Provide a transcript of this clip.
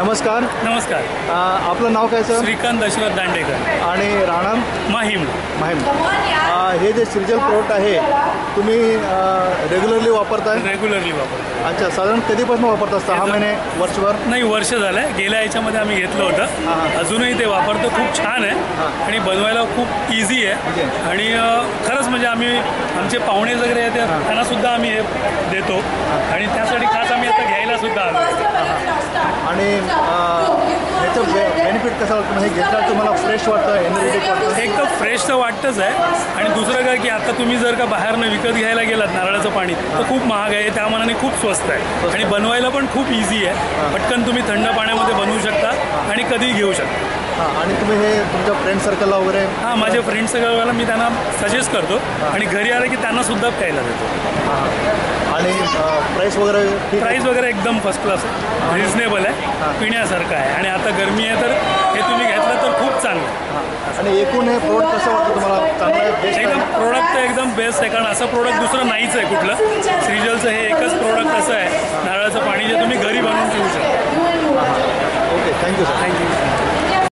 नमस्कार. नमस्कार. आपलं नाव काय सर? श्रीकांत दशरथ दांडेकर. आणि राहणार माहीम. हे जे सिरिजल प्रोडक्ट आहे तुम्ही रेग्युलरली वापरताय? रेग्युलरली वापरतो. अच्छा, साधारण कधीपासून वापरता? 6 महिने, वर्षभर? नाही, वर्ष झालं. गेल्या याच्यामध्ये आम्ही घेतलं होतं. अजूनही ते वापरतो. खूप छान आहे आणि बनवायला खूप इझी आहे. आणि खरंच म्हणजे आम्ही आमचे पाहुणे वगैरे येतात त्यांना सुद्धा आम्ही हे देतो आणि त्यासाठी खास आम्ही आता घ्यायला सुद्धा आलो. आणि ह्याचं बेनिफिट कसं वाटतं? हे घेतल्यावर तुम्हाला फ्रेश वाटतं, एनर्जेटिक वाटतं? एक तर फ्रेश तर वाटतंच आहे आणि दुसरं काय की आता तुम्ही जर का बाहेरनं विकत घ्यायला गेलात नारळाचं पाणी तर खूप महाग आहे. त्या मानाने खूप स्वस्त आहे आणि बनवायला पण खूप इझी आहे. पटकन तुम्ही थंड पाण्यामध्ये बनवू शकता आणि कधीही घेऊ शकता. आणि तुम्ही हे तुमच्या फ्रेंड सर्कलला वगैरे? हां, माझ्या फ्रेंड सर्कलला मी त्यांना सजेस्ट करतो आणि घरी आलं की त्यांना सुद्धा प्यायला देतो. आणि प्राईस वगैरे? प्राईस वगैरे एकदम फर्स्ट क्लास आहे, रिजनेबल आहे, पिण्यासारखं आहे आणि आता गरमी आहे तर हे तुम्ही घेतलं तर खूप चांगलं आहे. आणि एकूण हे प्रोडक्ट कसं वाटतं तुम्हाला? चांगलं आहे? एकदम प्रोडक्ट तर एकदम बेस्ट आहे, कारण असं प्रोडक्ट दुसरं नाहीच आहे कुठलं. श्रीजलचं हे एकच प्रोडक्ट असं आहे नारळाचं पाणी जे तुम्ही घरी बनवून पिऊ शकता. Okay, thank you sir. थँक्यू.